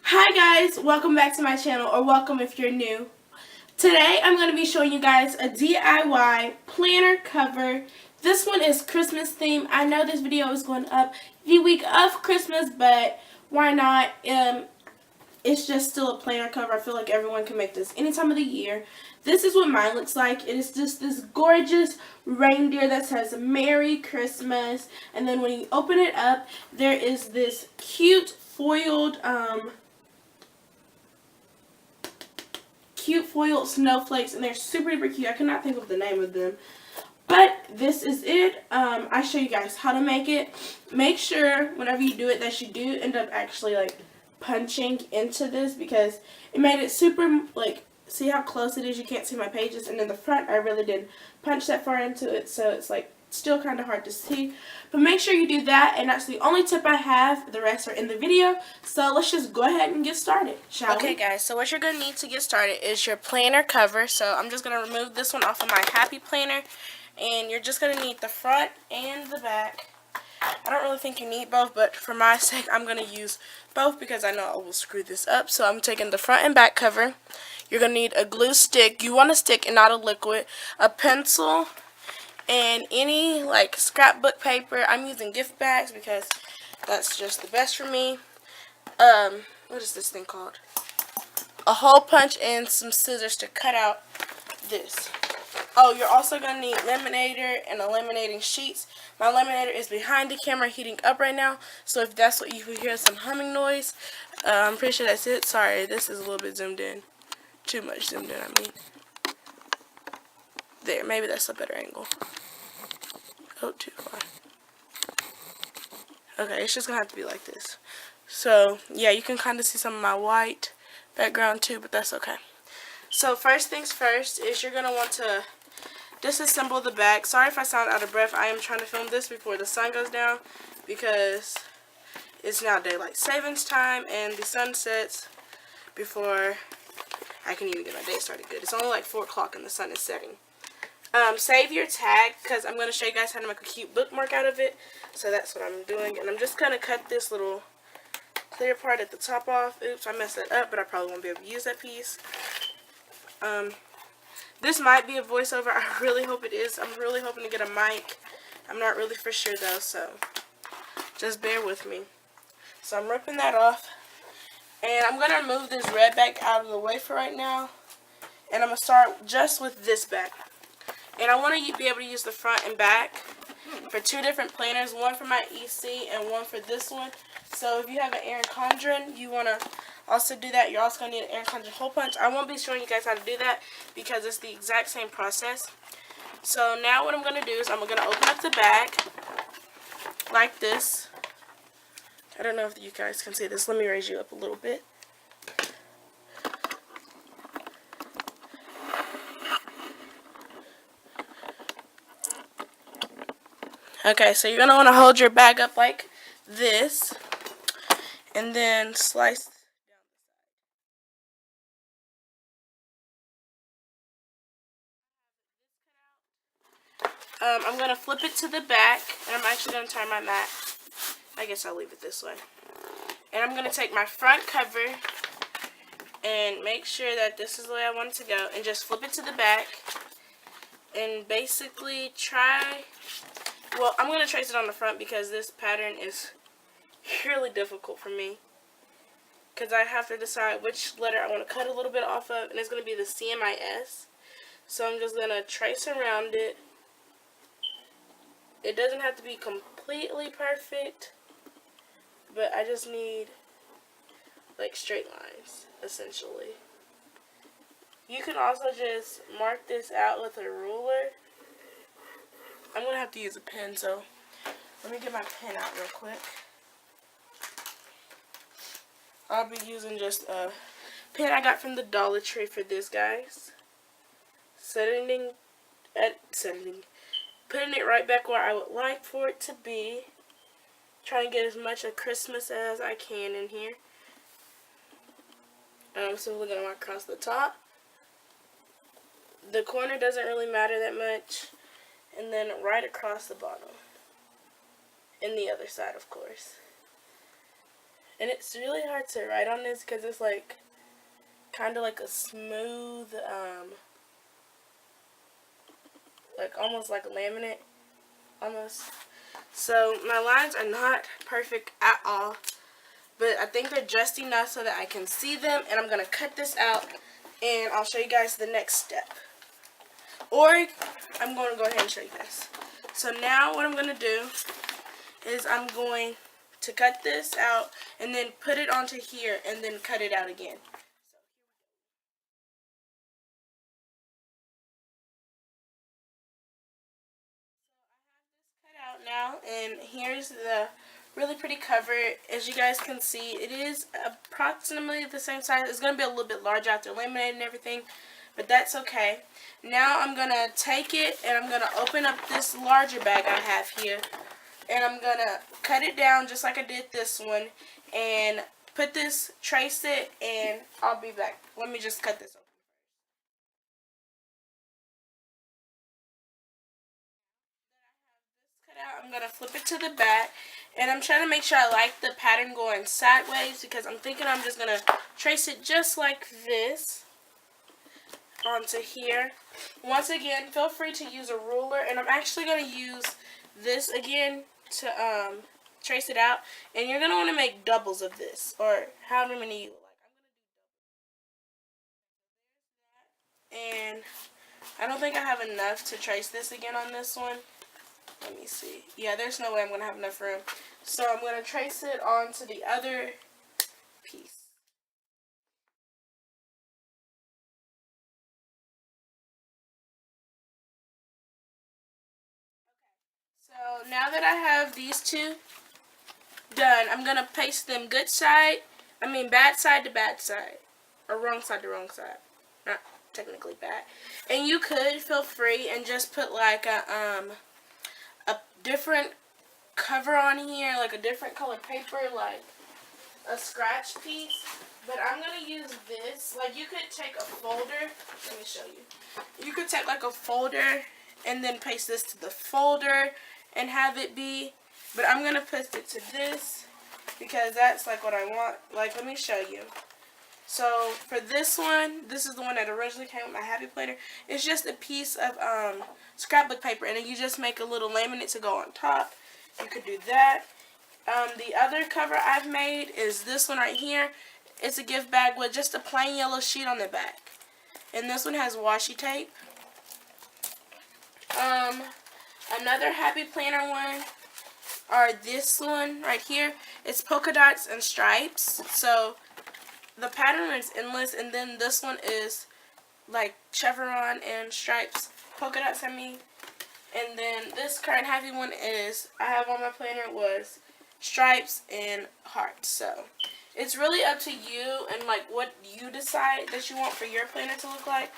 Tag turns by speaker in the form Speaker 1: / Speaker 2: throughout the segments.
Speaker 1: Hi guys, welcome back to my channel, or welcome if you're new. Today I'm going to be showing you guys a DIY planner cover. This one is Christmas themed. I know this video is going up the week of Christmas, but why not? It's just still a planner cover. I feel like everyone can make this any time of the year. This is what mine looks like. It is just this gorgeous reindeer that says Merry Christmas. And then when you open it up, there is this cute foiled snowflakes, and they're super duper cute. I cannot think of the name of them, but this is it. I show you guys how to make it. Make sure whenever you do it that you do end up actually like punching into this, because it made it super, like, see how close it is, you can't see my pages, and in the front I really did punch that far into it, so it's like still kind of hard to see. But make sure you do that, and that's the only tip I have. The rest are in the video, so let's just go ahead and get started, shall we? Okay guys, so what you're going to need to get started is your planner cover. So I'm just going to remove this one off of my happy planner, and you're just going to need the front and the back. I don't really think you need both, but for my sake I'm going to use both because I know I will screw this up. So I'm taking the front and back cover. You're going to need a glue stick. You want a stick and not a liquid, a pencil, and any like scrapbook paper. I'm using gift bags because that's just the best for me. What is this thing called? A hole punch and some scissors to cut out this. Oh, you're also going to need Laminator and eliminating sheets. My Laminator is behind the camera heating up right now, so if that's what you hear, some humming noise, I'm pretty sure that's it. Sorry, this is a little bit zoomed in. Too much zoomed in, I mean. There, maybe that's a better angle. Oh, too far. Okay, it's just going to have to be like this. So, yeah, you can kind of see some of my white background too, but that's okay. So, first things first is you're going to want to disassemble the back. Sorry if I sound out of breath. I am trying to film this before the sun goes down because it's now daylight savings time and the sun sets before I can even get my day started good. It's only like 4 o'clock and the sun is setting. Save your tag because I'm going to show you guys how to make a cute bookmark out of it. So that's what I'm doing. And I'm just going to cut this little clear part at the top off. Oops, I messed that up, but I probably won't be able to use that piece. This might be a voiceover. I really hope it is. I'm really hoping to get a mic. I'm not really for sure though, so just bear with me. So I'm ripping that off. And I'm going to remove this red back out of the way for right now. And I'm going to start just with this back. And I want to be able to use the front and back for 2 different planners. One for my EC and one for this one. So if you have an Erin Condren, you want to also do that. You're also going to need an Erin Condren hole punch. I won't be showing you guys how to do that because it's the exact same process. So now what I'm going to do is I'm going to open up the back like this. I don't know if you guys can see this. Let me raise you up a little bit. Okay, so you're going to want to hold your bag up like this and then slice. I'm going to flip it to the back, and I'm actually going to turn my mat. I guess I'll leave it this way. And I'm going to take my front cover and make sure that this is the way I want it to go, and just flip it to the back and basically try. Well, I'm going to trace it on the front because this pattern is really difficult for me. Because I have to decide which letter I want to cut a little bit off of. And it's going to be the CMIS. So I'm just going to trace around it. It doesn't have to be completely perfect. But I just need like straight lines, essentially. You can also just mark this out with a ruler. I'm going to have to use a pen, so let me get my pen out real quick. I'll be using just a pen I got from the Dollar Tree for this, guys. Putting it right back where I would like for it to be. Trying to get as much of Christmas as I can in here. I'm simply going to mark across the top. The corner doesn't really matter that much. And then right across the bottom. And the other side, of course. And it's really hard to write on this because it's like kind of like a smooth, like almost like a laminate, almost. So my lines are not perfect at all, but I think they're just enough so that I can see them. And I'm going to cut this out and I'll show you guys the next step. Or I'm going to go ahead and show you guys. So now what I'm going to do is I'm going to cut this out and then put it onto here and then cut it out again. Cut out now, and here's the really pretty cover. As you guys can see, it is approximately the same size. It's going to be a little bit large after laminating and everything, but that's okay. Now I'm going to take it and I'm going to open up this larger bag I have here, and I'm going to cut it down just like I did this one and put this, trace it, and I'll be back. Let me just cut this open. I'm going to flip it to the back, and I'm trying to make sure I like the pattern going sideways because I'm thinking I'm just going to trace it just like this onto here. Once again, feel free to use a ruler, and I'm actually going to use this again to trace it out, and you're going to want to make doubles of this, or however many you like. And I don't think I have enough to trace this again on this one. Let me see. Yeah, there's no way I'm going to have enough room. So I'm going to trace it onto the other piece. So now that I have these two done, I'm going to paste them bad side to bad side. Or wrong side to wrong side. Not technically bad. And you could feel free and just put like a different cover on here, like a different color paper, like a scratch piece. But I'm going to use this. Like, you could take a folder. Let me show you. You could take like a folder and then paste this to the folder and have it be. But I'm going to paste it to this because that's like what I want. Like, let me show you. So for this one, this is the one that originally came with my happy planner. It's just a piece of scrapbook paper, and then you just make a little laminate to go on top. You could do that. The other cover I've made is this one right here. It's a gift bag with just a plain yellow sheet on the back, and this one has washi tape. Another happy planner one are this one right here. It's polka dots and stripes. So the pattern is endless, and then this one is like chevron and stripes, polka dots I mean. And then this current happy one is, I have on my planner, was stripes and hearts. So it's really up to you and like what you decide that you want for your planner to look like.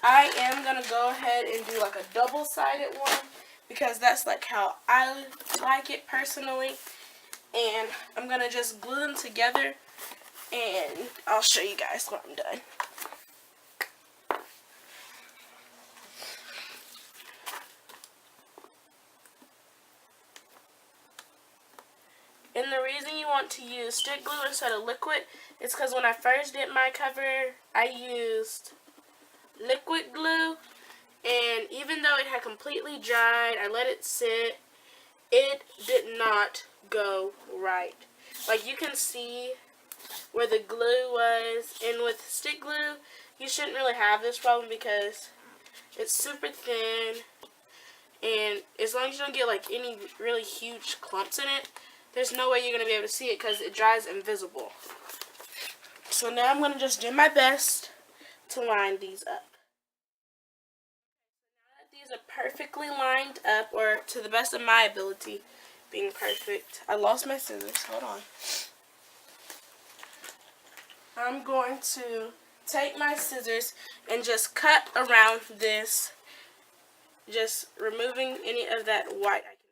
Speaker 1: I am going to go ahead and do like a double-sided one because that's like how I like it personally. And I'm going to just glue them together, and I'll show you guys when I'm done. And the reason you want to use stick glue instead of liquid is because when I first did my cover, I used liquid glue, and even though it had completely dried, I let it sit, it did not go right. Like, you can see where the glue was, and with stick glue, you shouldn't really have this problem because it's super thin, and as long as you don't get like any really huge clumps in it, there's no way you're going to be able to see it because it dries invisible. So now I'm going to just do my best to line these up. Now that these are perfectly lined up, or to the best of my ability being perfect, I lost my scissors. Hold on. I'm going to take my scissors and just cut around this, just removing any of that white I can see.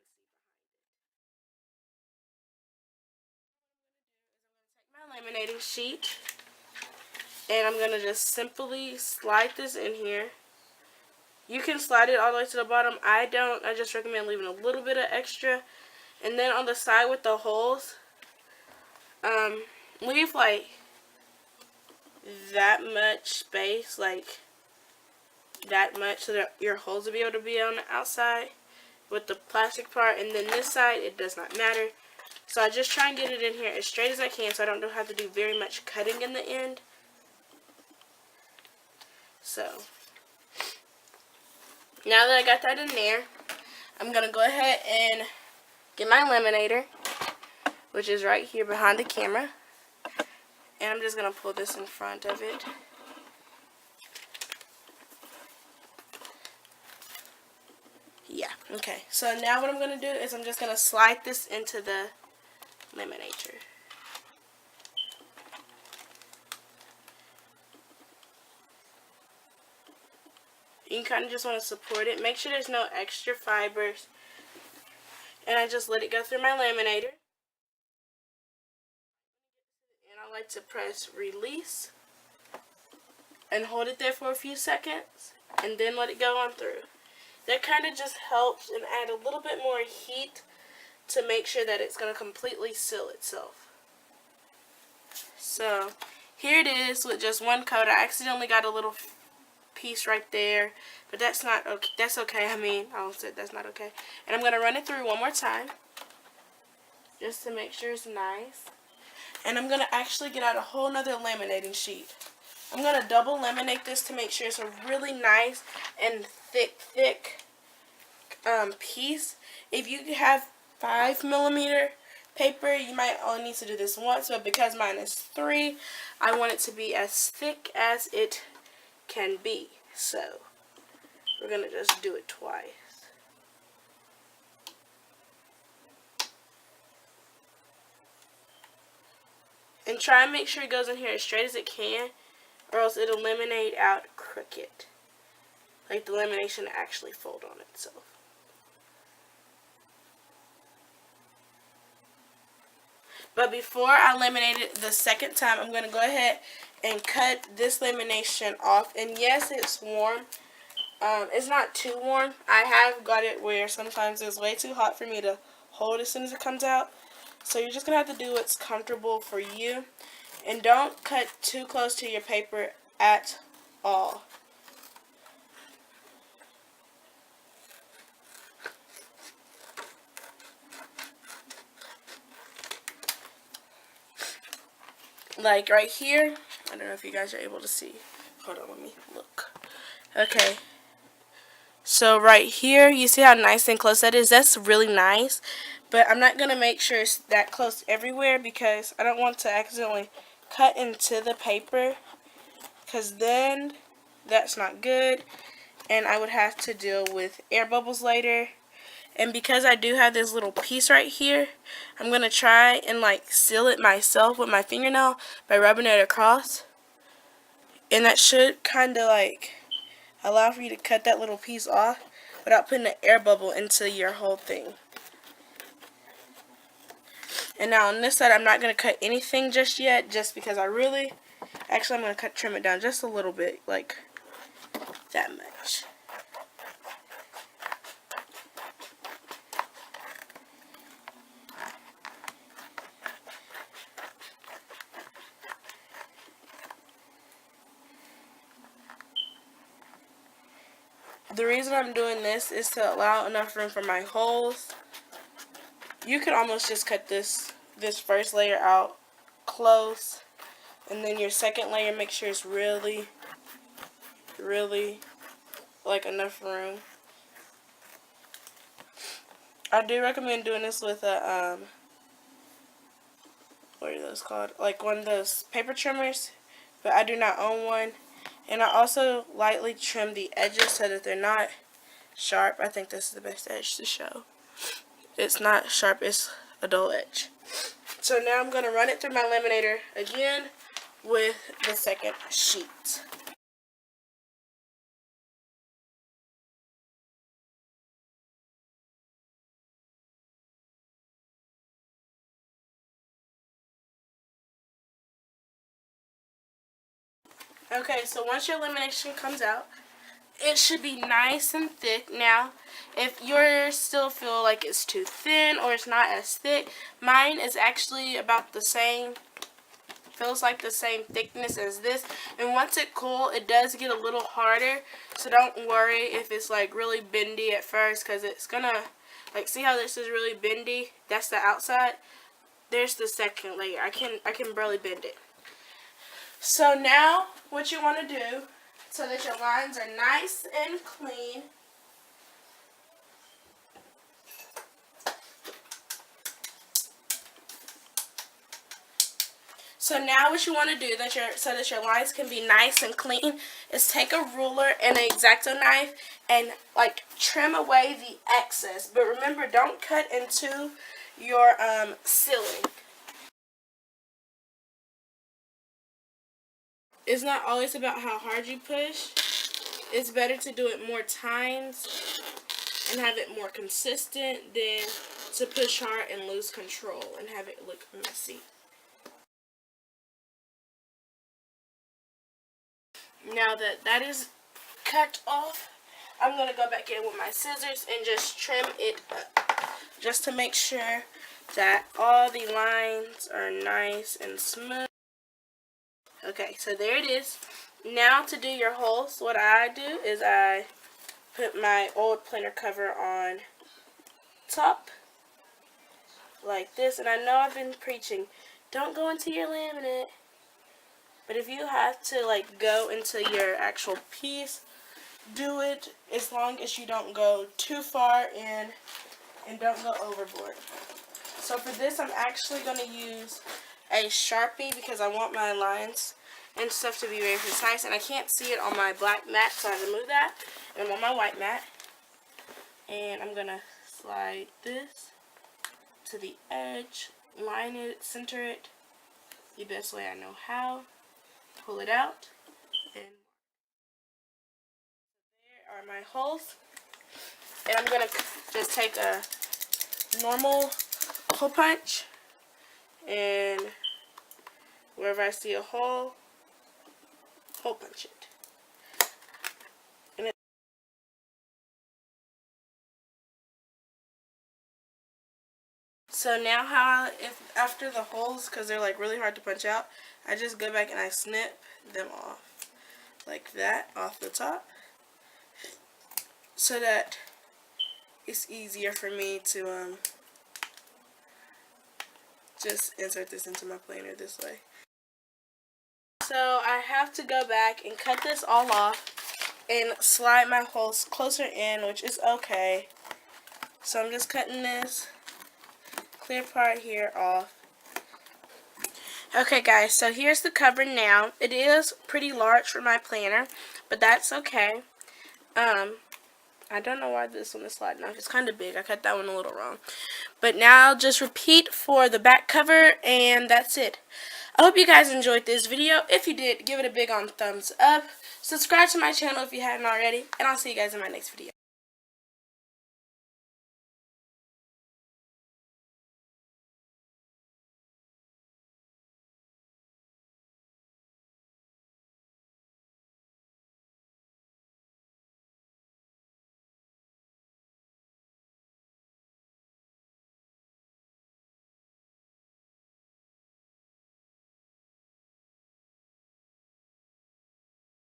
Speaker 1: I'm going to take my laminating sheet, and I'm going to just simply slide this in here. You can slide it all the way to the bottom. I don't. I just recommend leaving a little bit of extra. And then on the side with the holes, leave like that much space, like that much, so that your holes will be able to be on the outside with the plastic part, and then this side, it does not matter. So I just try and get it in here as straight as I can so I don't have to do very much cutting in the end. So now that I got that in there, I'm going to go ahead and get my laminator, which is right here behind the camera. And I'm just going to pull this in front of it. Yeah, okay. So now what I'm going to do is I'm just going to slide this into the laminator. You kind of just want to support it. Make sure there's no extra fibers. And I just let it go through my laminator. And I like to press release and hold it there for a few seconds and then let it go on through. That kind of just helps and add a little bit more heat to make sure that it's going to completely seal itself. So here it is with just one coat. I accidentally got a little piece right there, but that's not okay. That's okay. I mean, I almost said that's not okay. And I'm going to run it through one more time just to make sure it's nice. And I'm going to actually get out a whole nother laminating sheet. I'm going to double laminate this to make sure it's a really nice and thick piece. If you have 5mm paper, you might only need to do this once, but because mine is 3, I want it to be as thick as it can be. So we're going to just do it twice. And try and make sure it goes in here as straight as it can, or else it'll laminate out crooked. Like the lamination actually fold on itself. But before I laminate it the second time, I'm going to go ahead and cut this lamination off. And yes, it's warm. It's not too warm. I have got it where sometimes it's way too hot for me to hold as soon as it comes out. So you're just going to have to do what's comfortable for you. And don't cut too close to your paper at all. Like right here. I don't know if you guys are able to see. Hold on, let me look. Okay. So right here, you see how nice and close that is? That's really nice. But I'm not going to make sure it's that close everywhere because I don't want to accidentally cut into the paper, because then that's not good and I would have to deal with air bubbles later. And because I do have this little piece right here, I'm going to try and like seal it myself with my fingernail by rubbing it across. And that should kind of like allow for you to cut that little piece off without putting an air bubble into your whole thing. And now on this side, I'm not going to cut anything just yet, just because I'm going to trim it down just a little bit, like that much. The reason I'm doing this is to allow enough room for my holes. You could almost just cut this first layer out close, and then your second layer, make sure it's really like enough room. I do recommend doing this with a what are those called? Like one of those paper trimmers, but I do not own one. And I also lightly trim the edges so that they're not sharp. I think this is the best edge to show. It's not sharp, it's a dull edge. So now I'm going to run it through my laminator again with the second sheet. Okay, so once your lamination comes out, it should be nice and thick. Now, if yours still feel like it's too thin or it's not as thick, mine is actually about the same, feels like the same thickness as this. And once it cools, it does get a little harder, so don't worry if it's like really bendy at first, because it's gonna, like, see how this is really bendy? That's the outside. There's the second layer. I can barely bend it. So now what you want to do, so that your lines are nice and clean, so now what you want to do so that your lines can be nice and clean is take a ruler and an X-Acto knife and like trim away the excess. But remember, don't cut into your ceiling. It's not always about how hard you push. It's better to do it more times and have it more consistent than to push hard and lose control and have it look messy. Now that that is cut off, I'm going to go back in with my scissors and just trim it up, just to make sure that all the lines are nice and smooth. Okay, so there it is. Now to do your holes, what I do is I put my old planner cover on top like this. And I know I've been preaching, don't go into your laminate. But if you have to like go into your actual piece, do it, as long as you don't go too far in and don't go overboard. So for this, I'm actually going to use a Sharpie because I want my lines and stuff to be very precise. And I can't see it on my black mat, so I have to move that. And I'm on my white mat. And I'm going to slide this to the edge, line it, center it the best way I know how. Pull it out, and there are my holes. And I'm gonna just take a normal hole punch, and wherever I see a hole punch it. So now if after the holes, because they're like really hard to punch out, I just go back and I snip them off like that off the top, so that it's easier for me to just insert this into my planner this way. So I have to go back and cut this all off and slide my holes closer in, which is okay. So I'm just cutting this clear part here off. Okay guys, so here's the cover now. It is pretty large for my planner, but that's okay. I don't know why this one is sliding off. It's kind of big. I cut that one a little wrong. But now I'll just repeat for the back cover, and that's it. I hope you guys enjoyed this video. If you did, give it a big thumbs up. Subscribe to my channel if you hadn't already, and I'll see you guys in my next video.